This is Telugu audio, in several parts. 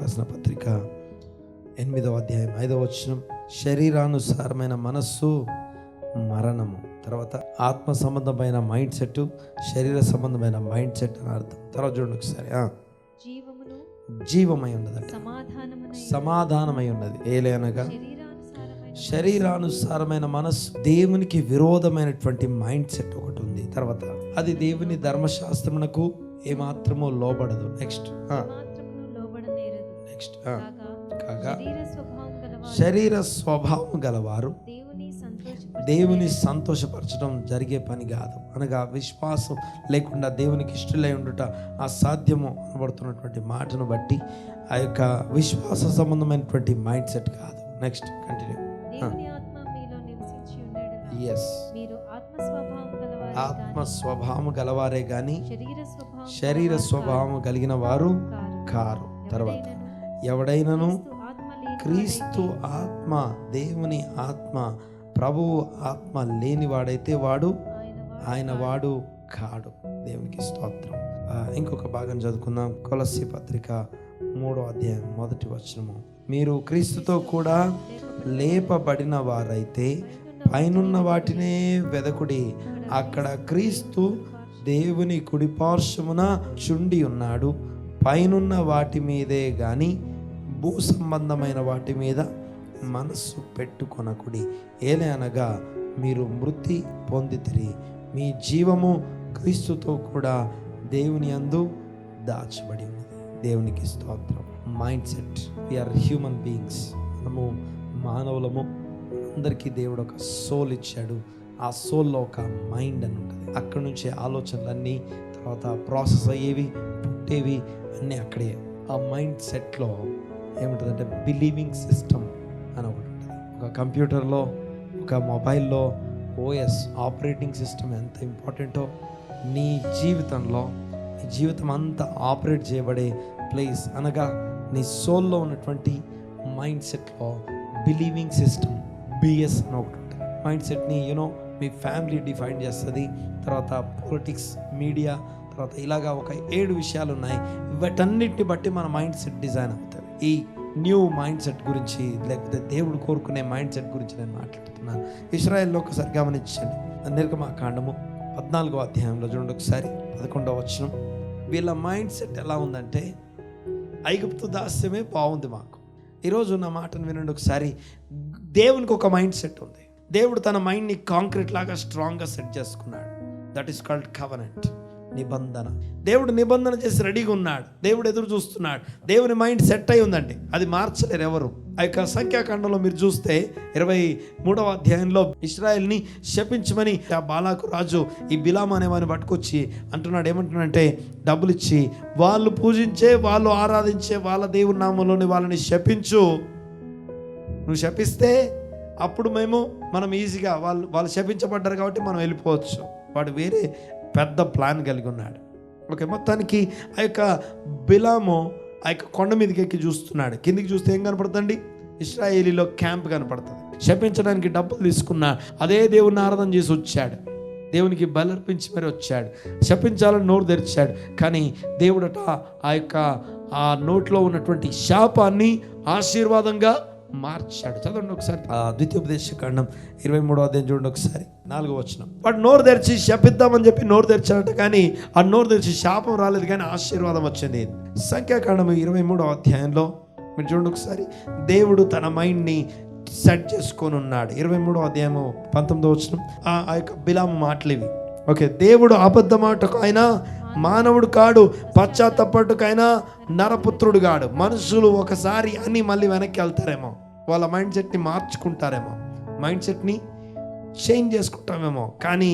రాసిన పత్రిక 8వ అధ్యాయం 5వ వచనం, శరీరానుసారమైన మనస్సు మరణము, తర్వాత ఆత్మ సంబంధమైన మైండ్ సెట్, శరీర సంబంధమైన మైండ్ సెట్ అని అర్థం. తర్వాత చూడండి ఒకసారి, జీవమై ఉన్నదంట, సమాధానమై ఉన్నది. ఏలనగా శరీరానుసారమైన మనస్సు, దేవునికి విరోధమైనటువంటి మైండ్ సెట్ ఒకటి ఉంది. తర్వాత అది దేవుని ధర్మశాస్త్రమునకు ఏమాత్రమో లోబడదు. నెక్స్ట్ కాగా శరీర స్వభావం గలవారు దేవుని సంతోషపరచడం జరిగే పని కాదు. అనగా విశ్వాసం లేకుండా దేవునికి ఇష్టలై ఉండుట అసాధ్యము అనబడుతున్నటువంటి మాటను బట్టి ఆ యొక్క విశ్వాస సంబంధమైనటువంటి మైండ్ సెట్ కాదు. Next continue. ఆత్మ స్వభావం గలవారే గాని శరీర స్వభావం కలిగిన వారు కారు. తర్వాత ఎవడైనను క్రీస్తు ఆత్మ, దేవుని ఆత్మ, ప్రభువు ఆత్మ లేనివాడైతే వాడు ఆయన వాడు కాడు. దేవునికి స్తోత్రం. ఇంకొక భాగం చదువుకుందాం. కొలస్సీ పత్రిక 3వ అధ్యాయం 1వ వచనము, మీరు క్రీస్తుతో కూడా లేపబడిన వారైతే పైనున్న వాటినే వెదకుడి, అక్కడ క్రీస్తు దేవుని కుడిపార్శ్వమున చుండి ఉన్నాడు. పైనున్న వాటి మీదే గాని భూ సంబంధమైన వాటి మీద మనస్సు పెట్టుకొనకుడి. ఏలనగా మీరు మృతి పొందితిరి, మీ జీవము క్రీస్తుతో కూడా దేవుని యందు దాచబడి ఉన్నది. దేవునికి స్తోత్రం. Mind set, we are human beings, మనము మానవులము. అందరికీ దేవుడు ఒక సోల్ ఇచ్చాడు. ఆ సోల్లో ఒక మైండ్ అని ఉంటుంది. అక్కడి నుంచి ఆలోచనలన్నీ తర్వాత ప్రాసెస్ అయ్యేవి, పుట్టేవి అన్నీ అక్కడే. ఆ మైండ్ సెట్లో ఏముంటుందంటే బిలీవింగ్ సిస్టమ్ అని ఒకటి ఉంటుంది. ఒక కంప్యూటర్లో, ఒక మొబైల్లో ఓఎస్ ఆపరేటింగ్ సిస్టమ్ ఎంత ఇంపార్టెంటో, నీ జీవితంలో నీ జీవితం అంతా ఆపరేట్ చేయబడే ప్లేస్ అనగా నీ సోల్లో ఉన్నటువంటి మైండ్ సెట్లో బిలీవింగ్ సిస్టమ్, బిఎస్ అని ఒకటి ఉంటుంది. మైండ్ సెట్ని మీ ఫ్యామిలీ డిఫైన్ చేస్తుంది. తర్వాత పొలిటిక్స్, మీడియా, తర్వాత ఇలాగా ఒక 7 విషయాలు ఉన్నాయి. వీటన్నిటిని బట్టి మన మైండ్ సెట్ డిజైన్ అవుతుంది. ఈ న్యూ మైండ్ సెట్ గురించి, లేకపోతే దేవుడు కోరుకునే మైండ్ సెట్ గురించి నేను మాట్లాడుతున్నాను. ఇశ్రాయేల్లో ఒకసారి గమనించండి. నిర్గమకాండము 14వ అధ్యాయంలో చూడండి ఒకసారి 11వ వచనం. వీళ్ళ మైండ్ సెట్ ఎలా ఉందంటే, ఐగుప్తు దాస్యమే బాగుంది మాకు. ఈరోజు నా మాటను వినండి ఒకసారి. దేవునికి ఒక మైండ్ సెట్ ఉంది. దేవుడు తన మైండ్ని కాంక్రీట్ లాగా స్ట్రాంగ్గా సెట్ చేసుకున్నాడు. దట్ ఈస్ కాల్డ్ కవెనెంట్, నిబంధన. దేవుడు నిబంధన చేసి రెడీగా ఉన్నాడు. దేవుడు ఎదురు చూస్తున్నాడు. దేవుని మైండ్ సెట్ అయి ఉందండి. అది మార్చలేరు ఎవరు. ఆ యొక్క సంఖ్యాకాండంలో మీరు చూస్తే 23వ అధ్యాయంలో ఇశ్రాయేల్ని శపించమని ఆ బాలాకు రాజు ఈ బిలాము అనేవాడిని పట్టుకొచ్చి అంటున్నాడు. ఏమంటున్నాడంటే, డబ్బులు ఇచ్చి వాళ్ళు పూజించే, వాళ్ళు ఆరాధించే వాళ్ళ దేవుని నామంలోని వాళ్ళని శపించు. నువ్వు శపిస్తే అప్పుడు మనం ఈజీగా వాళ్ళు శపించబడ్డారు కాబట్టి మనం వెళ్ళిపోవచ్చు. వాడు వేరే పెద్ద ప్లాన్ కలిగి ఉన్నాడు. ఓకే, మొత్తానికి ఆ యొక్క బిలాము ఆ యొక్క కొండ మీదకి ఎక్కి చూస్తున్నాడు. కిందికి చూస్తే ఏం కనపడుతుంది? ఇశ్రాయేలీలో క్యాంప్ కనపడుతుంది. శపించడానికి డబ్బులు తీసుకున్నా అదే దేవుని ఆరాధన చేసి వచ్చాడు. దేవునికి బలర్పించి మరి వచ్చాడు. శపించాలని నోరు తెరిచాడు. కానీ దేవుడట ఆ నోట్లో ఉన్నటువంటి శాపాన్ని ఆశీర్వాదంగా మార్చాడు. చదవండి ఒకసారి ద్వితీయోపదేశకాండం 23వ అధ్యాయం చూడండి ఒకసారి 4వ వచనం. వాడు నోరు తెరిచి శపిద్దామని చెప్పి నోరు తెరిచాడట, కానీ ఆ నోరు తెరిచి శాపం రాలేదు, కానీ ఆశీర్వాదం వచ్చింది. సంఖ్యాకాండం 23వ అధ్యాయంలో మీరు చూడండి ఒకసారి. దేవుడు తన మైండ్ని సెట్ చేసుకొని ఉన్నాడు. 23వ అధ్యాయము 19వ వచనం. ఆ యొక్క బిలాము మాటలు ఇవి. ఓకే, దేవుడు అబద్ధమాటకు అయినా మానవుడు కాడు, పశ్చాత్తపట్టుకైనా నరపుత్రుడు కాడు. మనుషులు ఒకసారి అని మళ్ళీ వెనక్కి వెళ్తారేమో, వాళ్ళ మైండ్ సెట్ని మార్చుకుంటారేమో, మైండ్ సెట్ని చేంజ్ చేసుకుంటామేమో. కానీ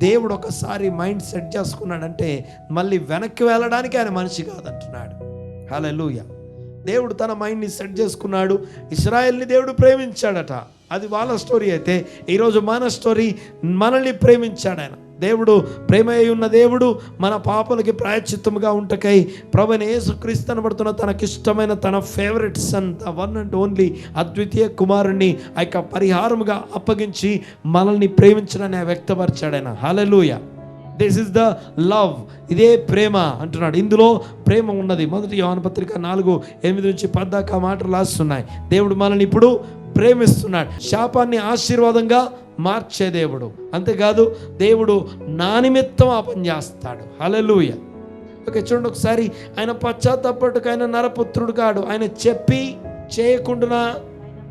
దేవుడు ఒకసారి మైండ్ సెట్ చేసుకున్నాడంటే మళ్ళీ వెనక్కి వెళ్ళడానికి ఆయన మనిషి కాదంటున్నాడు. హల్లెలూయా. దేవుడు తన మైండ్ని సెట్ చేసుకున్నాడు. ఇశ్రాయేల్ని దేవుడు ప్రేమించాడట. అది వాళ్ళ స్టోరీ అయితే, ఈరోజు మన స్టోరీ. మనల్ని ప్రేమించాడు ఆయన. దేవుడు ప్రేమ అయి ఉన్న దేవుడు మన పాపలకి ప్రాయశ్చిత్తముగా ఉంటకై ప్రభువైన యేసుక్రీస్తు అనబడుతున్న తనకిష్టమైన తన favourite son, the one and only అద్వితీయ కుమారుణ్ణి ఆ యొక్క పరిహారముగా అప్పగించి మనల్ని ప్రేమించడాన్ని వ్యక్తపరిచాడు ఆయన. హల్లెలూయా. దిస్ ఇస్ ద లవ్, ఇదే ప్రేమ అంటున్నాడు. ఇందులో ప్రేమ ఉన్నది. 1 యోహాను పత్రిక 4:8-10 దాకా మాటలు రాస్తున్నాయి. దేవుడు మనల్ని ఇప్పుడు ప్రేమిస్తున్నాడు. శాపాన్ని ఆశీర్వాదంగా మార్చే దేవుడు. అంతేకాదు దేవుడు నా నిమిత్తం ఆ పని చేస్తాడు. హల్లెలూయా. ఓకే, చూడండి ఒకసారి. ఆయన పశ్చాత్తాపట్టుకు ఆయన నరపుత్రుడు కాడు. ఆయన చెప్పి చేయకుండా,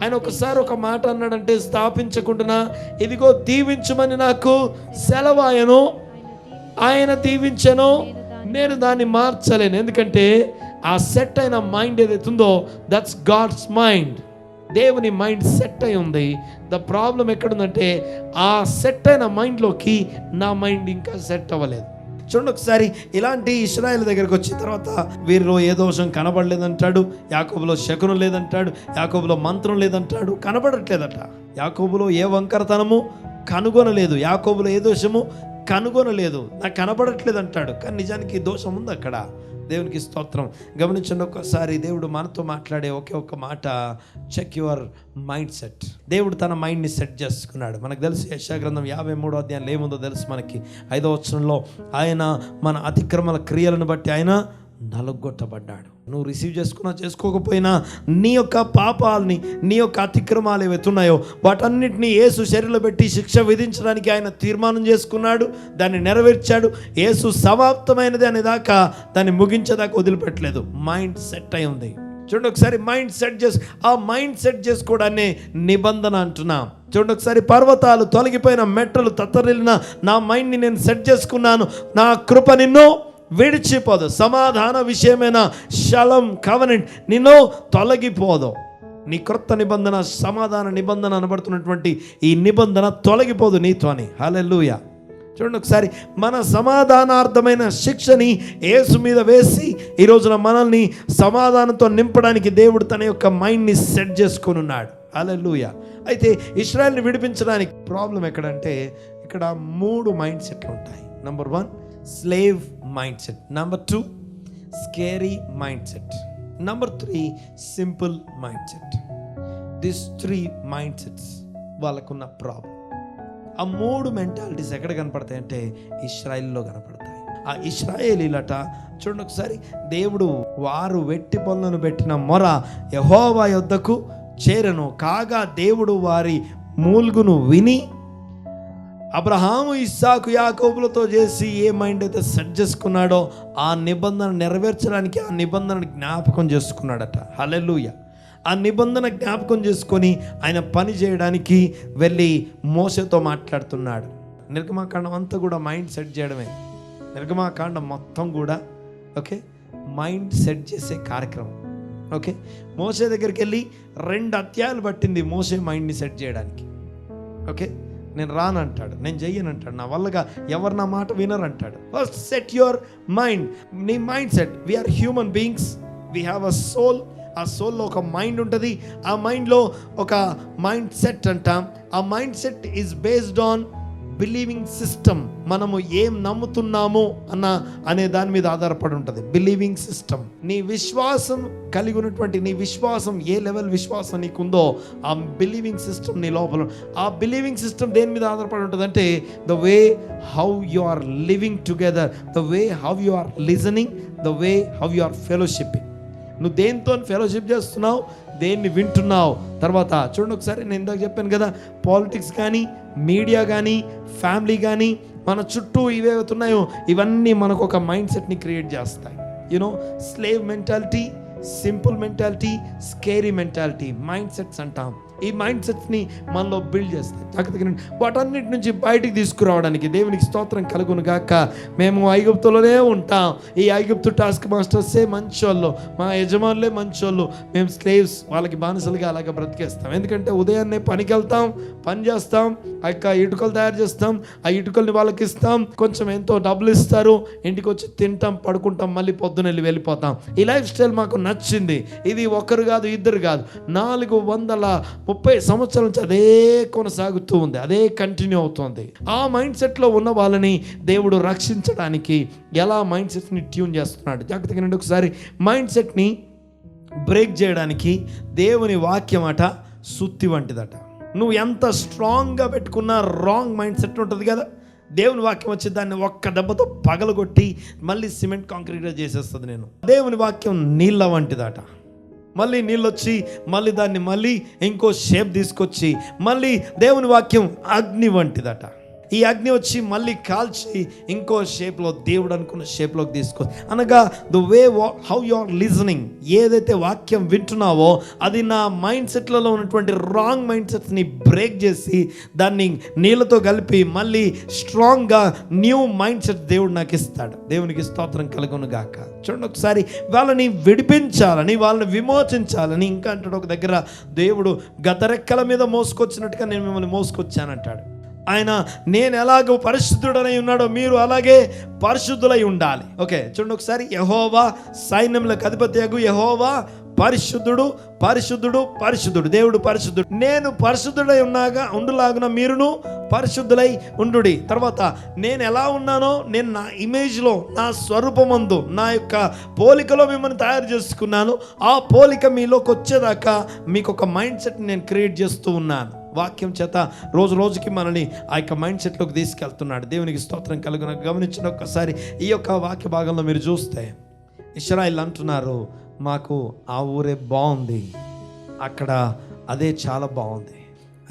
ఆయన ఒకసారి ఒక మాట అన్నాడంటే స్థాపించకుండా, ఇదిగో దీవించమని నాకు సెలవాయను, ఆయన దీవించను, నేను దాన్ని మార్చలేను. ఎందుకంటే ఆ సెట్ అయిన మైండ్ ఏదైతే ఉందో దట్స్ గాడ్స్ మైండ్. దేవుని మైండ్ సెట్ అయి ఉంది. ద ప్రాబ్లం ఎక్కడుందంటే ఆ సెట్ అయిన మైండ్లోకి నా మైండ్ ఇంకా సెట్ అవ్వలేదు. చూడండి ఒకసారి. ఇలాంటి ఇశ్రాయేలు దగ్గరికి వచ్చిన తర్వాత వీరిలో ఏ దోషం కనబడలేదంటాడు, యాకోబులో శకునం లేదంటాడు, యాకోబులో మంత్రం లేదంటాడు, కనబడట్లేదట. యాకోబులో ఏ వంకరతనము కనుగొనలేదు, యాకోబులో ఏ దోషము కనుగొనలేదు, నాకు కనబడట్లేదు అంటాడు. కానీ నిజానికి దోషం ఉంది అక్కడ. దేవునికి స్తోత్రం. గమనించండి ఒక్కసారి. దేవుడు మనతో మాట్లాడే ఒకే ఒక్క మాట, చెక్ యువర్ మైండ్ సెట్. దేవుడు తన మైండ్ని సెట్ చేసుకున్నాడు. మనకు తెలుసు యెషయా గ్రంథం 53వ అధ్యాయంలో ఏముందో తెలుసు మనకి. 5వ వచనంలో ఆయన మన అతిక్రమల క్రియలను బట్టి ఆయన నలుగొట్టబడ్డాడు. నువ్వు రిసీవ్ చేసుకున్నా చేసుకోకపోయినా నీ యొక్క పాపాలని, నీ యొక్క అతిక్రమాలు ఏవైతే ఉన్నాయో వాటన్నిటినీ యేసు శరీరంలో పెట్టి శిక్ష విధించడానికి ఆయన తీర్మానం చేసుకున్నాడు. దాన్ని నెరవేర్చాడు. యేసు సమాప్తమైనది అనేదాకా దాన్ని ముగించేదాకా వదిలిపెట్టలేదు. మైండ్ సెట్ అయి ఉంది. చూడండి ఒకసారి. మైండ్ సెట్ ఆ మైండ్ సెట్ చేసుకోవడాన్ని నిబంధన అంటున్నాం. చూడండి ఒకసారి. పర్వతాలు తొలగిపోయిన, మెట్టలు తత్తరిల్లిన నా మైండ్ని నేను సెట్ చేసుకున్నాను. నా కృప నిన్ను విడిచిపోదు. సమాధాన విషయమైన షలం కవనెంట్ నిన్ను తొలగిపోదు. నీ క్రొత్త నిబంధన, సమాధాన నిబంధన అనబడుతున్నటువంటి ఈ నిబంధన తొలగిపోదు నీతో అని. హల్లెలూయా. చూడండి ఒకసారి. మన సమాధానార్థమైన శిక్షని యేసు మీద వేసి ఈ రోజున మనల్ని సమాధానంతో నింపడానికి దేవుడు తన యొక్క మైండ్ని సెట్ చేసుకొని ఉన్నాడు. హల్లెలూయా. అయితే ఇశ్రాయేల్ని విడిపించడానికి ప్రాబ్లం ఎక్కడంటే ఇక్కడ 3 మైండ్ సెట్లు ఉంటాయి. Number 1 slave mind set, number 2 scary mind set, number 3 simple mind set. This 3 mind sets వాళ్ళకున్న ప్రాబ్లం. ఆ 3 మెంటాలిటీస్ ఎక్కడ కనపడతాయంటే ఇశ్రాయేల్లో కనపడతాయి. ఆ ఇశ్రాయేలీలట చూడండి ఒకసారి. దేవుడు వారు వెట్టి పనులను పెట్టిన మొర యెహోవా యొద్దకు చేరెను, కాగా దేవుడు వారి మూల్గును విని అబ్రహాము, ఇస్సాకు, యాకోబులతో చేసి ఏ మైండ్ అయితే సెట్ చేసుకున్నాడో ఆ నిబంధన నెరవేర్చడానికి ఆ నిబంధన జ్ఞాపకం చేసుకున్నాడట. హల్లెలూయా. ఆ నిబంధన జ్ఞాపకం చేసుకొని ఆయన పని చేయడానికి వెళ్ళి మోషేతో మాట్లాడుతున్నాడు. నిర్గమాకాండం అంతా కూడా మైండ్ సెట్ చేయడమే. నిర్గమాకాండం మొత్తం కూడా ఓకే మైండ్ సెట్ చేసే కార్యక్రమం. ఓకే, మోషే దగ్గరికి వెళ్ళి 2 అధ్యాయాలు పట్టింది మోషే మైండ్ని సెట్ చేయడానికి. ఓకే, నేను రానంటాడు, నేను చెయ్యనంటాడు, నా వల్లగా ఎవరు నా మాట వినరంటాడు. First set your mind. నీ mind set. We are human beings, we have a soul. ఆ సోల్లో ఒక మైండ్ ఉంటుంది. ఆ మైండ్లో ఒక మైండ్ సెట్ అంటాం. ఆ mind set is based on believing system. మనము ఏం నమ్ముతున్నాము అనే దాని మీద ఆధారపడి ఉంటుంది బిలీవింగ్ సిస్టమ్. నీ విశ్వాసం కలిగి ఉన్నటువంటి నీ విశ్వాసం ఏ లెవెల్ విశ్వాసం నీకుందో ఆ బిలీవింగ్ సిస్టమ్ నీ లోపల. ఆ బిలీవింగ్ సిస్టమ్ దేని మీద ఆధారపడి ఉంటుంది అంటే the way how you are living together, the way how you are listening, the way how you are fellowshipping. నువ్వు దేనితో ఫెలోషిప్ చేస్తున్నావు, దేన్ని వింటున్నావు. తర్వాత చూడండి ఒకసారి. నేను ఇందాక చెప్పాను కదా, పాలిటిక్స్ కానీ, మీడియా కానీ, ఫ్యామిలీ కానీ, మన చుట్టూ ఇవేవైతే ఉన్నాయో ఇవన్నీ మనకు ఒక మైండ్ సెట్ని క్రియేట్ చేస్తాయి. You know, slave mentality, simple mentality, scary mentality, mind sets అంటాం. ఈ మైండ్ సెట్స్ని మనలో బిల్డ్ చేస్తాయి. వాటన్నిటి నుంచి బయటికి తీసుకురావడానికి దేవునికి స్తోత్రం కలుగును గాక. మేము ఐగుప్తులోనే ఉంటాం. ఈ ఐగుప్తు టాస్క్ మాస్టర్సే మంచోళ్ళు, మా యజమానులే మంచోళ్ళు, మేము స్లేవ్స్, వాళ్ళకి బానిసలుగా అలాగే బ్రతికేస్తాం. ఎందుకంటే ఉదయాన్నే పనికి వెళ్తాం, పని చేస్తాం, ఆ యొక్క ఇటుకలు తయారు చేస్తాం, ఆ ఇటుకల్ని వాళ్ళకి ఇస్తాం, కొంచెం ఎంతో డబ్బులు ఇస్తారు, ఇంటికి వచ్చి తింటాం, పడుకుంటాం, మళ్ళీ పొద్దున వెళ్ళిపోతాం. ఈ లైఫ్ స్టైల్ మాకు నచ్చింది. ఇది ఒకరు కాదు, ఇద్దరు కాదు, 430 సంవత్సరాల నుంచి అదే కొనసాగుతూ ఉంది, అదే కంటిన్యూ అవుతుంది. ఆ మైండ్ సెట్లో ఉన్న వాళ్ళని దేవుడు రక్షించడానికి ఎలా మైండ్ సెట్ని ట్యూన్ చేస్తున్నాడు. జాగ్రత్తగా నేను ఒకసారి. మైండ్ సెట్ని బ్రేక్ చేయడానికి దేవుని వాక్యం అట సుత్తి వంటిదట. నువ్వు ఎంత స్ట్రాంగ్గా పెట్టుకున్నా రాంగ్ మైండ్ సెట్ ఉంటుంది కదా, దేవుని వాక్యం వచ్చి దాన్ని ఒక్క దెబ్బతో పగలగొట్టి మళ్ళీ సిమెంట్ కాంక్రీట్ చేసేస్తుంది. నేను దేవుని వాక్యం నీళ్ళ వంటిదట. మళ్ళీ నీళ్ళు వచ్చి మళ్ళీ దాన్ని మళ్ళీ ఇంకో షేప్ తీసుకొచ్చి మళ్ళీ దేవుని వాక్యం అగ్ని వంటిదట. ఈ అగ్ని వచ్చి మళ్ళీ కాల్చి ఇంకో షేప్లో దేవుడు అనుకున్న షేప్లోకి తీసుకో. అనగా the way how you are listening, ఏదైతే వాక్యం వింటున్నావో అది నా మైండ్ సెట్లలో ఉన్నటువంటి రాంగ్ మైండ్ సెట్స్ని బ్రేక్ చేసి దాన్ని నీళ్ళతో కలిపి మళ్ళీ స్ట్రాంగ్గా న్యూ మైండ్ సెట్ దేవుడు నాకు ఇస్తాడు. దేవునికి స్తోత్రం కలుగును గాక. చూడండి, ఒకసారి వాళ్ళని విడిపించాలని, వాళ్ళని విమోచించాలని. ఇంకా అంటాడు ఒక దగ్గర, దేవుడు గతరెక్కల మీద మోసుకొచ్చినట్టుగా నేను మిమ్మల్ని మోసుకొచ్చానంటాడు. ఆయన నేను ఎలాగో పరిశుద్ధుడనై ఉన్నాడో మీరు అలాగే పరిశుద్ధులై ఉండాలి. ఓకే, చూడండి ఒకసారి, యెహోవా సైన్యములకు అధిపతియగు యెహోవా పరిశుద్ధుడు, పరిశుద్ధుడు, పరిశుద్ధుడు. దేవుడు పరిశుద్ధుడు. నేను పరిశుద్ధుడై ఉండులాగున మీరును పరిశుద్ధులై ఉండుడి. తర్వాత నేను ఎలా ఉన్నానో, నేను నా ఇమేజ్లో, నా స్వరూపమందు, నా యొక్క పోలికలో మిమ్మల్ని తయారు చేసుకున్నాను. ఆ పోలిక మీలోకి వచ్చేదాకా మీకు ఒక మైండ్ సెట్ నేను క్రియేట్ చేస్తూ ఉన్నాను. వాక్యం చేత రోజు రోజుకి మనల్ని ఆ యొక్క మైండ్ సెట్లోకి తీసుకెళ్తున్నాడు. దేవునికి స్తోత్రం కలుగున. గమనించిన ఒక్కసారి ఈ యొక్క వాక్య భాగంలో మీరు చూస్తే, ఇశ్రాయేల్ అంటున్నారు, మాకు ఆ ఊరే బాగుంది, అక్కడ అదే చాలా బాగుంది.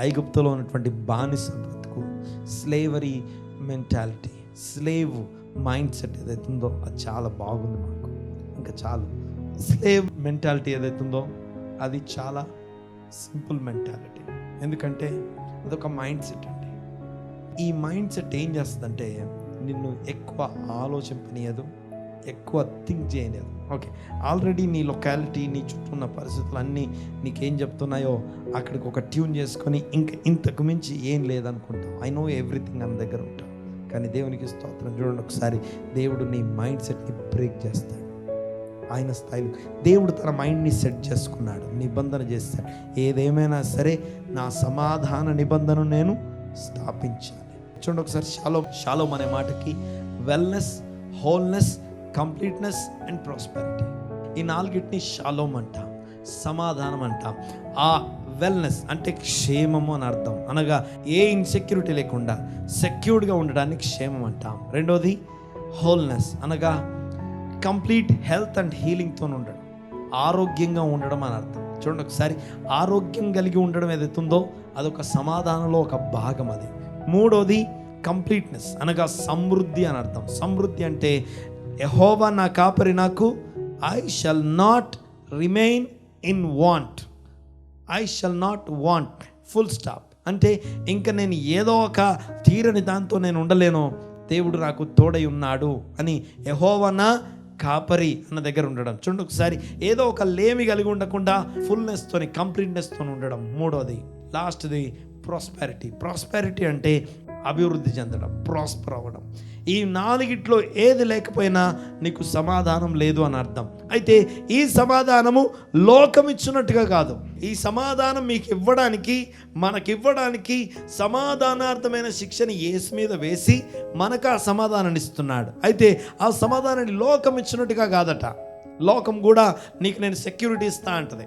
ఐగుప్తులో ఉన్నటువంటి బానిస బ్రతుకు, slavery mentality, slave mind set ఏదైతే ఉందో అది చాలా బాగుంది మాకు, ఇంకా చాలు. స్లేవ్ మెంటాలిటీ ఏదైతే ఉందో అది చాలా సింపుల్ మెంటాలిటీ. ఎందుకంటే అదొక మైండ్ సెట్ అండి. ఈ మైండ్ సెట్ ఏం చేస్తుందంటే నిన్ను ఎక్కువ ఆలోచింపనీయదు, ఎక్కువ థింక్ చేయలేదు. ఓకే, ఆల్రెడీ నీ లొకాలిటీ, నీ చుట్టూ ఉన్న పరిస్థితులు అన్నీ నీకేం చెప్తున్నాయో అక్కడికి ఒక ట్యూన్ చేసుకొని ఇంకా ఇంతకు మించి ఏం లేదనుకుంటావు. ఐ నో ఎవ్రీథింగ్ అన్న దగ్గర ఉంటావు. కానీ దేవునికి స్తోత్రం. చూడండి ఒకసారి, దేవుడు నీ మైండ్ సెట్ని బ్రేక్ చేస్తాడు. ఆయన స్థాయిలో దేవుడు తన మైండ్ని సెట్ చేసుకున్నాడు, నిబంధన చేస్తాడు. ఏదేమైనా సరే నా సమాధాన నిబంధన నేను స్థాపించాలి. చూడండి ఒకసారి, షాలోమ్ అనే మాటకి wellness, wholeness, completeness and prosperity, ఈ నాలుగిటిని షాలోమ్ అంటాం, సమాధానం అంటాం. ఆ వెల్నెస్ అంటే క్షేమము అని అర్థం. అనగా ఏ ఇన్సెక్యూరిటీ లేకుండా సెక్యూర్డ్గా ఉండడానికి క్షేమం అంటాం. రెండోది హోల్నెస్, అనగా కంప్లీట్ హెల్త్ అండ్ హీలింగ్తో ఉండడం, ఆరోగ్యంగా ఉండడం అని అర్థం. చూడండి ఒకసారి, ఆరోగ్యం కలిగి ఉండడం ఏదైతుందో అదొక సమాధానంలో ఒక భాగం అది. మూడోది కంప్లీట్నెస్, అనగా సమృద్ధి అని అర్థం. సమృద్ధి అంటే యెహోవా నా కాపరి, నాకు I shall not remain in want, I shall not want, full stop. అంటే ఇంకా నేను ఏదో ఒక తీరని దాంతో నేను ఉండలేను, దేవుడు నాకు తోడై ఉన్నాడు అని యెహోవా నా కాపరి అన్న దగ్గర ఉండడం. చూడండి ఒకసారి, ఏదో ఒక లేమి కలిగి ఉండకుండా ఫుల్నెస్తోని, కంప్లీట్నెస్తో ఉండడం. మూడోది, లాస్ట్ది ప్రాస్పెరిటీ. ప్రాస్పెరిటీ అంటే అభివృద్ధి చెందడం, ప్రాస్పర్ అవ్వడం. ఈ నాలుగిట్లో ఏది లేకపోయినా నీకు సమాధానం లేదు అని అర్థం. అయితే ఈ సమాధానము లోకం ఇచ్చినట్టుగా కాదు. ఈ సమాధానం మీకు ఇవ్వడానికి, మనకివ్వడానికి సమాధానార్థమైన శిక్షని యేసు మీద వేసి మనకు ఆ సమాధానాన్ని ఇస్తున్నాడు. అయితే ఆ సమాధానాన్ని లోకం ఇచ్చినట్టుగా కాదట. లోకం కూడా నీకు నేను సెక్యూరిటీ ఇస్తా అంటది.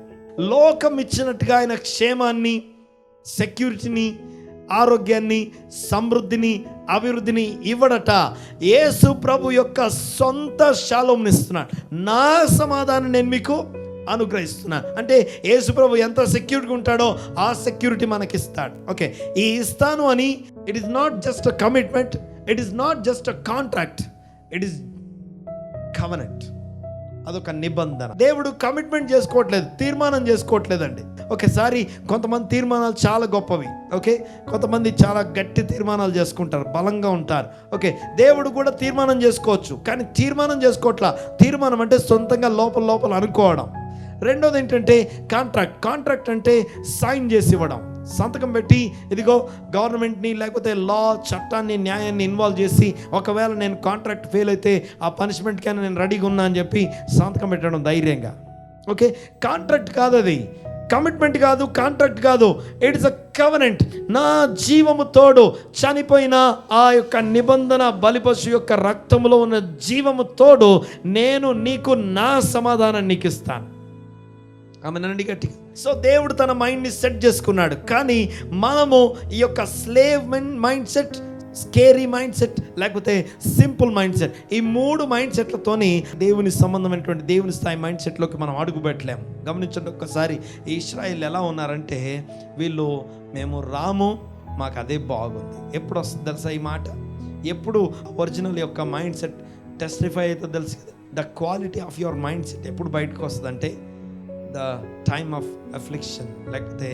లోకం ఇచ్చినట్టుగా ఆయన క్షేమాన్ని, సెక్యూరిటీని, ఆరోగ్యాన్ని, సమృద్ధిని, అభివృద్ధిని ఇవ్వడట. యేసు ప్రభు యొక్క సొంత షాలోమ్ని ఇస్తున్నాడు. నా సమాధానం నేను మీకు అనుగ్రహిస్తున్నాను. అంటే యేసు ప్రభు ఎంత సెక్యూర్గా ఉంటాడో ఆ సెక్యూరిటీ మనకిస్తాడు. ఓకే, ఈ ఇస్తాను అని it is not just a commitment, it is not just a contract, it is covenant. అదొక నిబంధన. దేవుడు కమిట్మెంట్ చేసుకోవట్లేదు, తీర్మానం చేసుకోవట్లేదండి. ఒకసారి కొంతమంది తీర్మానాలు చాలా గొప్పవి, ఓకే, కొంతమంది చాలా గట్టి తీర్మానాలు చేసుకుంటారు, బలంగా ఉంటారు. ఓకే, దేవుడు కూడా తీర్మానం చేసుకోవచ్చు, కానీ తీర్మానం చేసుకోవట్లా. తీర్మానం అంటే సొంతంగా లోపల అనుకోవడం. రెండోది ఏంటంటే కాంట్రాక్ట్ అంటే సైన్ చేసి ఇవ్వడం, సంతకం పెట్టి ఇదిగో గవర్నమెంట్ని లేకపోతే లా, చట్టాన్ని, న్యాయాన్ని ఇన్వాల్వ్ చేసి ఒకవేళ నేను కాంట్రాక్ట్ ఫెయిల్ అయితే ఆ పనిష్మెంట్కైనా నేను రెడీగా ఉన్నా అని చెప్పి సంతకం పెట్టడం ధైర్యంగా. ఓకే, కాంట్రాక్ట్ కాదు అది, కమిట్మెంట్ కాదు, కాంట్రాక్ట్ కాదు, ఇట్ ఇస్ అ కవెనెంట్. నా జీవము తోడు, చనిపోయిన ఆ యొక్క నిబంధన బలిపశు యొక్క రక్తములో ఉన్న జీవము తోడు నేను నీకు నా సమాధానం నీకు ఇస్తాను. ఆమెనండి గట్టిగా. సో దేవుడు తన మైండ్ని సెట్ చేసుకున్నాడు. కానీ మనము ఈ యొక్క slave mind set, scary mind set, లేకపోతే సింపుల్ మైండ్ సెట్. ఈ 3 మైండ్ సెట్లతోని దేవుని సంబంధమైనటువంటి దేవుని స్థాయి మైండ్ సెట్లోకి మనం అడుగు పెట్టలేము. గమనించండి ఒక్కసారి, ఈ ఇశ్రాయేల్ ఎలా ఉన్నారంటే, వీళ్ళు మేము రాము, మాకు అదే బాగుంది. ఎప్పుడు వస్తుంది తెలుసా ఈ మాట? ఎప్పుడు ఒరిజినల్ యొక్క మైండ్ సెట్ టెస్టిఫై అవుతుందో తెలుసు కదా. The quality of your mind set ఎప్పుడు బయటకు వస్తుంది అంటే, ద టైమ్ ఆఫ్ అఫ్లిక్షన్, లేకపోతే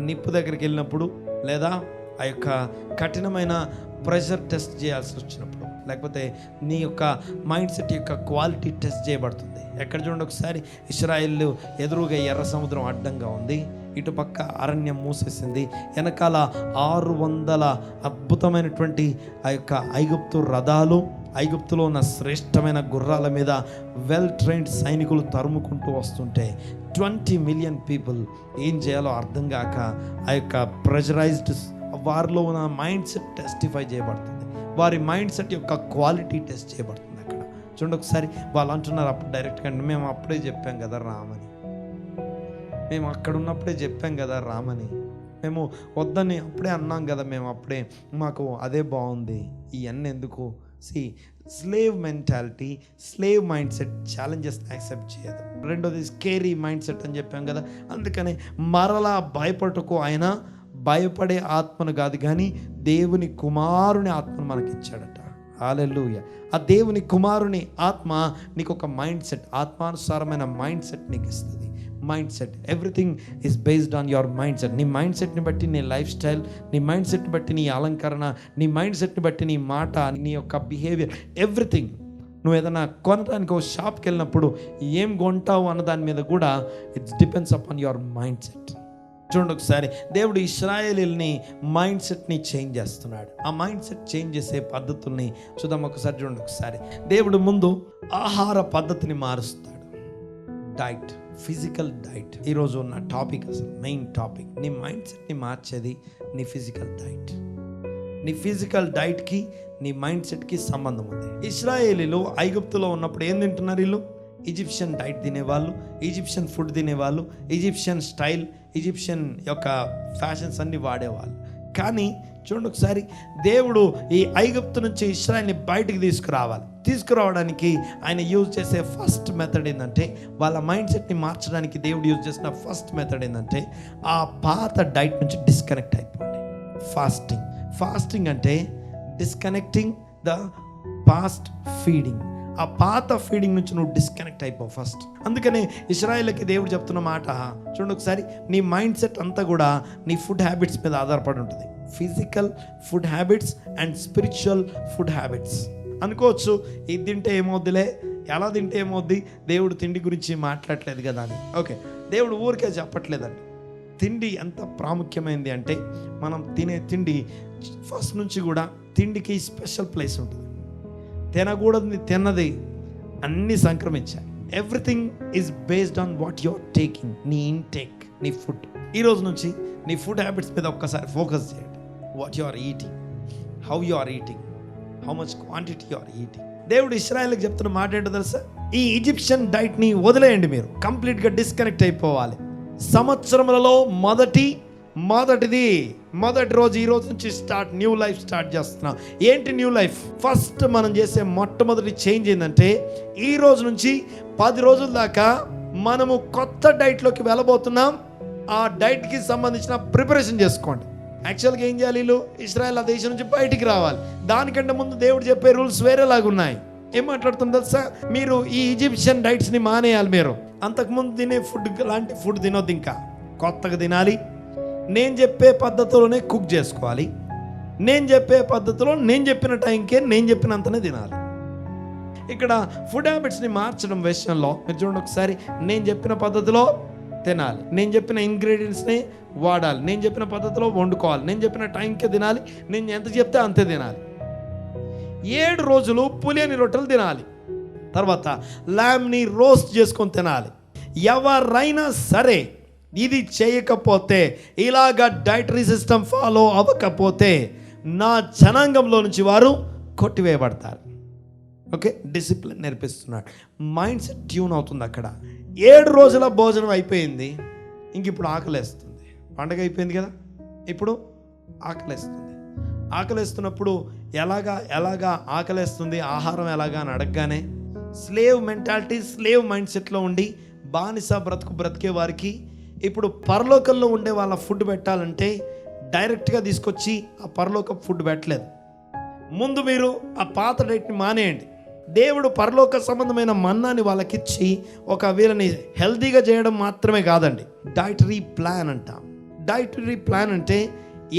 నిప్పు దగ్గరికి వెళ్ళినప్పుడు, లేదా ఆ యొక్క కఠినమైన ప్రెషర్ టెస్ట్ చేయాల్సి వచ్చినప్పుడు, లేకపోతే నీ యొక్క మైండ్ సెట్ యొక్క క్వాలిటీ టెస్ట్ చేయబడుతుంది. ఎక్కడ చూడండి ఒకసారి, ఇశ్రాయేల్ ఎదురుగా ఎర్ర సముద్రం అడ్డంగా ఉంది, ఇటుపక్క అరణ్యం మూసేసింది, వెనకాల 600 అద్భుతమైనటువంటి ఆ యొక్క ఐగుప్తు రథాలు, ఐగుప్తులో ఉన్న శ్రేష్టమైన గుర్రాల మీద వెల్ ట్రైన్డ్ సైనికులు తరుముకుంటూ వస్తుంటే 20 మిలియన్ పీపుల్ ఏం చేయాలో అర్థం కాక ఆ యొక్క ప్రెషరైజ్డ్ వారిలో ఉన్న మైండ్ సెట్ టెస్టిఫై చేయబడుతుంది. వారి మైండ్ సెట్ యొక్క క్వాలిటీ టెస్ట్ చేయబడుతుంది. అక్కడ చూడండి ఒకసారి, వాళ్ళు అంటున్నారు అప్పుడు డైరెక్ట్గా, మేము అప్పుడే చెప్పాం కదా రామని, మేము అక్కడ ఉన్నప్పుడే చెప్పాం కదా రామని, మేము వద్దని అప్పుడే అన్నాం కదా, మేము అప్పుడే, మాకు అదే బాగుంది, ఇవన్నీ ఎందుకు. Slave mentality, slave mind set challenges accept చేయదు. రెండోది స్కేరీ మైండ్ సెట్ అని చెప్పాం కదా. అందుకని మరలా భయపడటకు ఆయన భయపడే ఆత్మను కాదు కానీ దేవుని కుమారుని ఆత్మను మనకి ఇచ్చాడట. హల్లెలూయా. ఆ దేవుని కుమారుని ఆత్మ నీకు ఒక మైండ్ సెట్, ఆత్మానుసారమైన మైండ్ సెట్ నీకు ఇస్తుంది. Mind set, everything is based on your mind set. నీ మైండ్ సెట్ని బట్టి నీ లైఫ్ స్టైల్, నీ మైండ్ సెట్ని బట్టి నీ అలంకరణ, నీ మైండ్ సెట్ని బట్టి నీ మాట, నీ యొక్క బిహేవియర్, ఎవ్రీథింగ్. నువ్వు ఏదైనా కొనడానికి ఒక షాప్కి వెళ్ళినప్పుడు ఏం కొంటావు అన్న దాని మీద కూడా it's depends upon your mind set. చూడండి ఒకసారి, దేవుడు ఇశ్రాయేలీల్ని మైండ్ సెట్ని చేంజ్ చేస్తున్నాడు. ఆ మైండ్ సెట్ చేంజ్ చేసే పద్ధతుల్ని చూద్దాం ఒకసారి. చూడండి ఒకసారి, దేవుడు ముందు ఆహార పద్ధతిని మారుస్తాడు. డైట్, ఫిజికల్ డైట్ ఈరోజు ఉన్న టాపిక్, అసలు మెయిన్ టాపిక్. నీ మైండ్ సెట్ని మార్చేది నీ ఫిజికల్ డైట్. నీ ఫిజికల్ డైట్కి నీ మైండ్ సెట్కి సంబంధం ఉంది. ఇశ్రాయేలీలు ఐగుప్తులో ఉన్నప్పుడు ఏం తింటున్నారు? వీళ్ళు ఈజిప్షియన్ డైట్ తినేవాళ్ళు, ఈజిప్షియన్ ఫుడ్ తినేవాళ్ళు, ఈజిప్షియన్ స్టైల్, ఈజిప్షియన్ యొక్క ఫ్యాషన్స్ అన్నీ వాడేవాళ్ళు. కానీ చూడండి ఒకసారి, దేవుడు ఈ ఐగుప్తు నుంచి ఇశ్రాయేల్ని బయటికి తీసుకురావడానికి ఆయన యూజ్ చేసే ఫస్ట్ మెథడ్ ఏంటంటే, వాళ్ళ మైండ్ సెట్ని మార్చడానికి దేవుడు యూజ్ చేసిన ఫస్ట్ మెథడ్ ఏంటంటే, ఆ పాత డైట్ నుంచి డిస్కనెక్ట్ అయిపోండి. ఫాస్టింగ్ అంటే డిస్కనెక్టింగ్ ద పాస్ట్ ఫీడింగ్. ఆ పాత ఫీడింగ్ నుంచి నువ్వు డిస్కనెక్ట్ అయిపోవు ఫస్ట్. అందుకనే ఇశ్రాయేల్కి దేవుడు చెప్తున్న మాట చూడండి ఒకసారి, నీ మైండ్ సెట్ అంతా కూడా నీ ఫుడ్ హ్యాబిట్స్ మీద ఆధారపడి ఉంటుంది. Physical food habits and spiritual food habits. అనుకోవచ్చు, ఇది తింటే ఏమవుద్దిలే, ఎలా తింటే ఏమవుద్ది, దేవుడు తిండి గురించి మాట్లాడలేదు కదా అని. ఓకే, దేవుడు ఊరికే చెప్పట్లేదండి. తిండి ఎంత ప్రాముఖ్యమైనది అంటే, మనం తినే తిండి ఫస్ట్ నుంచి కూడా తిండికి స్పెషల్ ప్లేస్ ఉంటుంది. తినకూడదు తిన్నది అన్నీ సంక్రమించాయి. Everything is based on what you are taking. నీ ఇంటేక్, నీ ఫుడ్. ఈ రోజు నుంచి నీ ఫుడ్ హ్యాబిట్స్ మీద ఒక్కసారి ఫోకస్ చేయండి. What you are eating, how you are eating, how much quantity you are eating. దేవుడు ఇశ్రాయేల్కి చెప్తున్న మాట ఏంటో తెలుసా? ఈ ఈజిప్షియన్ డైట్ని వదిలేయండి, మీరు కంప్లీట్గా డిస్కనెక్ట్ అయిపోవాలి. సంవత్సరములలో మొదటి రోజు ఈ రోజు నుంచి న్యూ లైఫ్ స్టార్ట్ చేస్తున్నాం. ఏంటి న్యూ లైఫ్? ఫస్ట్ మనం చేసే మొట్టమొదటి చేంజ్ ఏంటంటే, ఈ రోజు నుంచి 10 రోజుల దాకా మనము కొత్త డైట్లోకి వెళ్ళబోతున్నాం. ఆ డైట్కి సంబంధించిన ప్రిపరేషన్ చేసుకోండి. యాక్చువల్గా ఏం చేయాలి? వీళ్ళు ఇశ్రాయేల్ ఆ దేశం నుంచి బయటికి రావాలి. దానికంటే ముందు దేవుడు చెప్పే రూల్స్ వేరేలాగా ఉన్నాయి. ఏం మాట్లాడుతుంది తెలుసా? మీరు ఈ ఈజిప్షియన్ డైట్స్ని మానేయాలి. మీరు అంతకుముందు తినే ఫుడ్ లాంటి ఫుడ్ తినొద్దు, ఇంకా కొత్తగా తినాలి. నేను చెప్పే పద్ధతిలోనే కుక్ చేసుకోవాలి. నేను చెప్పే పద్ధతిలో నేను చెప్పిన టైంకే నేను చెప్పినంతనే తినాలి. ఇక్కడ ఫుడ్ హ్యాబిట్స్ని మార్చడం విషయంలో మీరు చూడండి ఒకసారి, నేను చెప్పిన పద్ధతిలో తినాలి, నేను చెప్పిన ఇంగ్రీడియంట్స్ని వాడాలి, నేను చెప్పిన పద్ధతిలో వండుకోవాలి, నేను చెప్పిన టైంకే తినాలి, నేను ఎంత చెప్తే అంతే తినాలి. 7 రోజులు పులియని రొట్టెలు తినాలి. తర్వాత ల్యామ్ని రోస్ట్ చేసుకొని తినాలి. ఎవరైనా సరే ఇది చేయకపోతే, ఇలాగా డైటరీ సిస్టమ్ ఫాలో అవ్వకపోతే నా జనాంగంలో నుంచి వారు కొట్టివేయబడతారు. ఓకే, డిసిప్లిన్ నేర్పిస్తున్నాడు. మైండ్ సెట్ ట్యూన్ అవుతుంది. అక్కడ 7 రోజుల భోజనం అయిపోయింది, ఇంక ఇప్పుడు ఆకలేస్తుంది. పండగ అయిపోయింది కదా, ఇప్పుడు ఆకలేస్తుంది. ఆకలేస్తున్నప్పుడు ఎలాగా ఆకలేస్తుంది, ఆహారం ఎలాగా అని అడగగానే స్లేవ్ మెంటాలిటీ, స్లేవ్ మైండ్ సెట్లో ఉండి బానిస బ్రతికే వారికి ఇప్పుడు పరలోకంలో ఉండే వాళ్ళ ఫుడ్ పెట్టాలంటే డైరెక్ట్గా తీసుకొచ్చి ఆ పరలోక ఫుడ్ పెట్టలేదు. ముందు మీరు ఆ పాత డైట్ని మానేయండి. దేవుడు పరలోక సంబంధమైన మన్నాని వాళ్ళకిచ్చి ఒక వీళ్ళని హెల్తీగా చేయడం మాత్రమే కాదండి, డైటరీ ప్లాన్ అంటాం. డైటరీ ప్లాన్ అంటే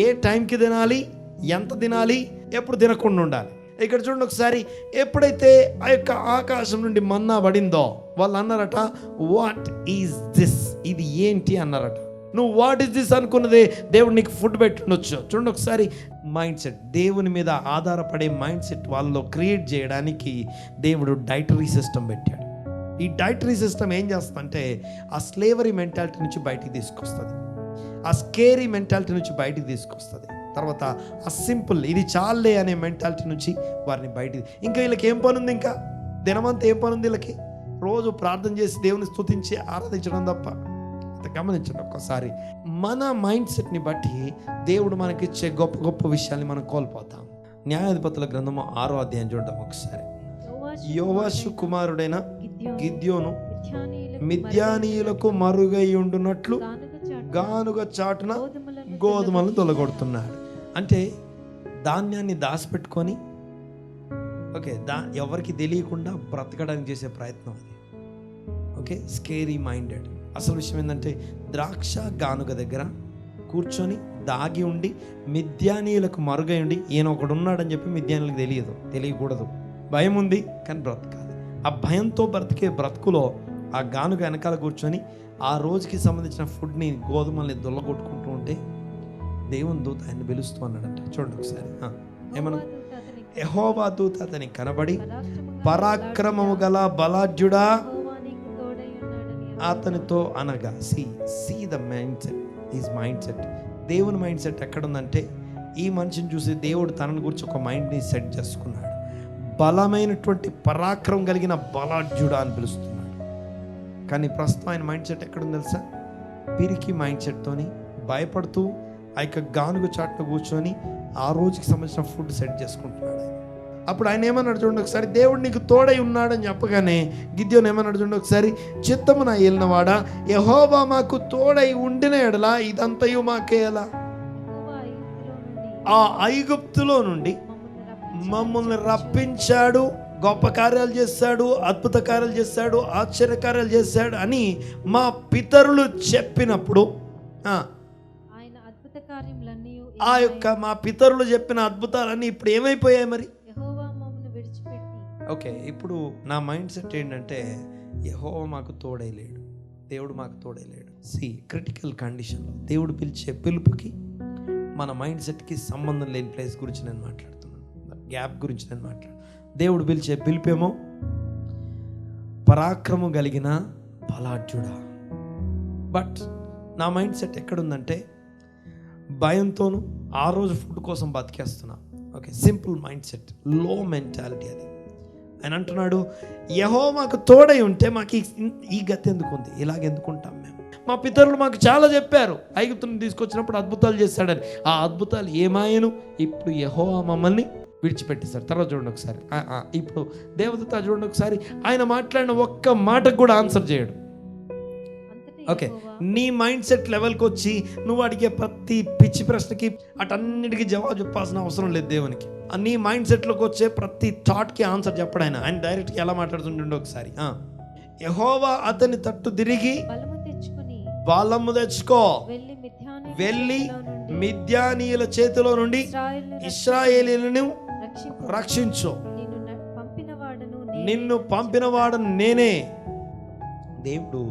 ఏ టైంకి తినాలి, ఎంత తినాలి, ఎప్పుడు తినకుండా ఉండాలి. ఇక్కడ చూడండి ఒకసారి, ఎప్పుడైతే ఆ యొక్క ఆకాశం నుండి మన్నా పడిందో వాళ్ళు అన్నారట, వాట్ ఈజ్ దిస్, ఇది ఏంటి అన్నారట. నువ్వు వాట్ ఈస్ దిస్ అనుకున్నదే దేవుడు నీకు ఫుడ్ పెట్టుండొచ్చు. చూడండి ఒకసారి, మైండ్ సెట్, దేవుని మీద ఆధారపడే మైండ్ సెట్ వాళ్ళలో క్రియేట్ చేయడానికి దేవుడు డైటరీ సిస్టమ్ పెట్టాడు. ఈ డైటరీ సిస్టమ్ ఏం చేస్తుందంటే ఆ స్లేవరీ మెంటాలిటీ నుంచి బయటికి తీసుకొస్తుంది, ఆ స్కేరీ మెంటాలిటీ నుంచి బయటికి తీసుకొస్తుంది. తర్వాత ఆ సింపుల్, ఇది చాలే అనే మెంటాలిటీ నుంచి వారిని బయటికి. ఇంకా వీళ్ళకి ఏం పని ఉంది, ఇంకా దినమంతా ఏం పని ఉంది వీళ్ళకి? రోజు ప్రార్థన చేసి దేవుని స్తుతించి ఆరాధించడం తప్ప. గమనించండి ఒక్కసారి, మన మైండ్ సెట్ని బట్టి దేవుడు మనకిచ్చే గొప్ప గొప్ప విషయాల్ని మనం కోల్పోతాం. న్యాయాధిపతుల గ్రంథము 6వ అధ్యాయం చూద్దాం ఒకసారి. యోవాషు కుమారుడైన గిద్యోను మిద్యానీయులకు మరుగై ఉండునట్లు గానుగ చాటున గోధుమలను తొలగొడుతున్నాడు. అంటే ధాన్యాన్ని దాచిపెట్టుకొని ఎవరికి తెలియకుండా బ్రతకడానికి చేసే ప్రయత్నం అది. Scary minded. అసలు విషయం ఏంటంటే ద్రాక్ష గానుగ దగ్గర కూర్చొని దాగి ఉండి మిద్యానీయులకు మరుగై ఉండి ఈయన ఒకడు ఉన్నాడని చెప్పి మిద్యానీయులకు తెలియకూడదు. భయం ఉంది కానీ బ్రతకాలి. ఆ భయంతో బ్రతికే బ్రతుకులో ఆ గానుగ వెనకాల కూర్చొని ఆ రోజుకి సంబంధించిన ఫుడ్ని, గోధుమల్ని దొల్లగొట్టుకుంటూ ఉంటే దేవుని దూత ఆయన పిలుస్తూ అన్నాడంట. చూడండి ఒకసారి, ఏమన్నా, యెహోవా దూత అతనికి కనబడి, పరాక్రమము గల బలాఢ్యుడా అతనితో అనగా, see the mind set, is mind set. దేవుని మైండ్ సెట్ ఎక్కడుందంటే, ఈ మనిషిని చూసి దేవుడు తనని గురించి ఒక మైండ్ని సెట్ చేసుకున్నాడు. బలమైనటువంటి పరాక్రమం కలిగిన బలాఢ్యుడా అని పిలుస్తున్నాడు. కానీ ప్రస్తుతం ఆయన మైండ్ సెట్ ఎక్కడుంది తెలుసా? పిరికి మైండ్ సెట్తోని భయపడుతూ ఆ యొక్క గానుగ చాటును కూర్చొని ఆ రోజుకి సంబంధించిన ఫుడ్ సెట్ చేసుకుంటున్నాడు. అప్పుడు ఆయన ఏమన్నాడు చూడండి ఒకసారి, దేవుడు నీకు తోడై ఉన్నాడని చెప్పగానే గిద్యోను ఏమన్నాడు చూడండి ఒకసారి, చిత్తమున ఏలినవాడా, యెహోవా మాకు తోడై ఉండిన ఎడల ఇదంతయు మాకేలా, ఆ ఐగుప్తులో నుండి మమ్మల్ని రప్పించాడు, గొప్ప కార్యాలు చేశాడు, అద్భుత కార్యాలు చేశాడు, ఆశ్చర్యకార్యాలు చేశాడు అని మా పితరులు చెప్పినప్పుడు ఆ యొక్క మా పితరులు చెప్పిన అద్భుతాలన్నీ ఇప్పుడు ఏమైపోయాయి మరి? ఇప్పుడు నా మైండ్ సెట్ ఏంటంటే, యెహోవా మాకు తోడై లేడు, దేవుడు మాకు తోడై లేడు. క్రిటికల్ కండిషన్లో దేవుడు పిలిచే పిలుపుకి మన మైండ్ సెట్కి సంబంధం లేని ప్లేస్ గురించి నేను మాట్లాడుతున్నాను, గ్యాప్ గురించి నేను మాట్లాడుతున్నాను. దేవుడు పిలిచే పిలిపేమో పరాక్రమం కలిగిన బలాఢ్యుడా. బట్ నా మైండ్ సెట్ ఎక్కడుందంటే భయంతోనూ ఆ రోజు ఫుడ్ కోసం బతికేస్తున్నా. సింపుల్ మైండ్ సెట్, లో మెంటాలిటీ అది. ఆయన అంటున్నాడు, యెహోవా మాకు తోడై ఉంటే మాకు ఈ గతి ఎందుకు ఉంది, ఇలాగెందుకుంటాం మేము? మా పితరులు మాకు చాలా చెప్పారు, ఐగుప్తుని తీసుకొచ్చినప్పుడు అద్భుతాలు చేశాడని. ఆ అద్భుతాలు ఏమాయను? ఇప్పుడు యెహోవా మమ్మల్ని విడిచిపెట్టేశారు. తర్వాత చూడండి ఒకసారి, ఇప్పుడు దేవదూత చూడండి ఒకసారి, ఆయన మాట్లాడిన ఒక్క మాటకు కూడా ఆన్సర్ చేయడు. నీ మైండ్ సెట్ లెవెల్కి వచ్చి నువ్వు అడిగే ప్రతి పిచ్చి ప్రశ్నకి అటన్నిటికీ జవాబు చెప్పాల్సిన అవసరం లేదు దేవునికి. నీ మైండ్ సెట్లోకి వచ్చే ప్రతి థాట్కి ఆన్సర్ చెప్పడు ఆయన డైరెక్ట్గా ఎలా మాట్లాడుతుండే ఒకసారి, యెహోవా అతని తట్టు తిరిగి బలము తెచ్చుకో, వెళ్ళి మిద్యానీయుల చేతిలో నుండి ఇశ్రాయేలీయులను రక్షించు, నిన్ను పంపినవాడను నేనే. దేవుడు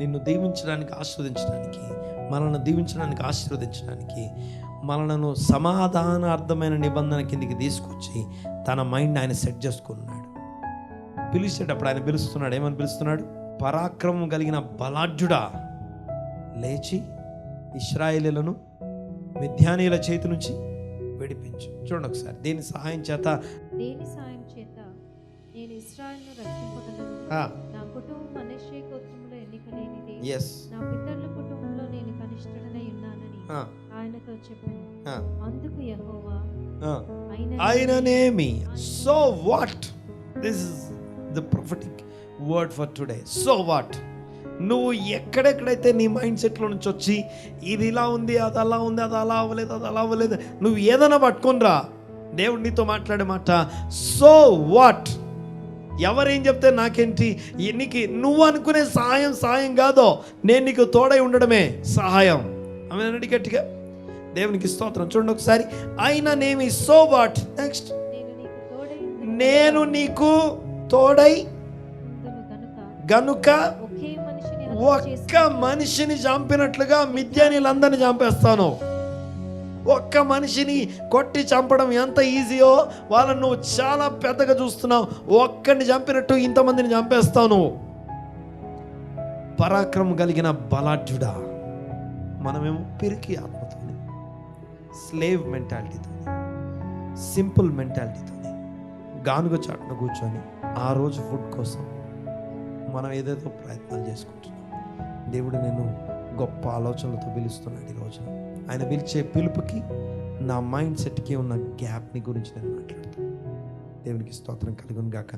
నిన్ను దీవించడానికి, ఆశీర్వదించడానికి, మనల్ని దీవించడానికి, ఆశీర్వదించడానికి, మనలను సమాధానార్థమైన నిబంధన కిందికి తీసుకొచ్చి తన మైండ్ ఆయన సెట్ చేసుకున్నాడు. పిలిచేటప్పుడు ఆయన పిలుస్తున్నాడు, ఏమని పిలుస్తున్నాడు? పరాక్రమం కలిగిన బలాఢ్యుడా, లేచి ఇశ్రాయేలీయులను మిద్యానీయుల చేతి నుంచి విడిపించు. చూడండి ఒకసారి, దేని సహాయం చేత నేను ఇశ్రాయేలును రక్షింపగలను. నా కుటుంబం మనష్షే గోత్రములో ఎన్నిక లేనిది, నా పితరుల కుటుంబంలో నేను కనిష్ఠుడనై ఉన్నానని ఆయన ఆయనతో చెప్పెను. ఆ, అందుకు యెహోవా ఆ. ఆయన ఆయననేమి. So what, this is the prophetic word for today. So what, నువ్వు ఎక్కడెక్కడైతే నీ మైండ్ సెట్లో నుంచి వచ్చి ఇది ఇలా ఉంది, అది అలా ఉంది, అది అలా అవ్వలేదు, అది అలా అవ్వలేదు, నువ్వు ఏదైనా పట్టుకొని రా. దేవుడు నీతో మాట్లాడే మాట సో వాట్. ఎవరేం చెప్తే నాకేంటి, నీకు నువ్వు అనుకునే సహాయం కాదో, నేను నీకు తోడై ఉండడమే సహాయం. ఆమె గట్టిగా దేవునికి స్తోత్రం. చూడండి ఒకసారి, ఆయననేమి. సో వాట్, నెక్స్ట్, నేను నీకు తోడై గనుక ఒక్క మనిషిని చంపినట్లుగా మిద్యానీలందరినీ చంపేస్తాను. ఒక్క మనిషిని కొట్టి చంపడం ఎంత ఈజీయో వాళ్ళని నువ్వు చాలా పెద్దగా చూస్తున్నావు. ఒక్కడిని చంపినట్టు ఇంతమందిని చంపేస్తావు నువ్వు. పరాక్రమం కలిగిన బలాఢ్యుడా. మనమేమో పిరికి ఆత్మతోని, స్లేవ్ మెంటాలిటీతోని, సింపుల్ మెంటాలిటీతోని గానుగ చాటున కూర్చొని ఆ రోజు ఫుడ్ కోసం మనం ఏదేదో ప్రయత్నాలు చేసుకుంటున్నాం. దేవుడు నేను గొప్ప ఆలోచనలతో పిలుస్తున్నాడు ఈ రోజున. ఆయన పిలిచే పిలుపుకి నా మైండ్ సెట్కి ఉన్న గ్యాప్ని గురించి నేను మాట్లాడతాను. దేవునికి స్తోత్రం కలుగును గాక.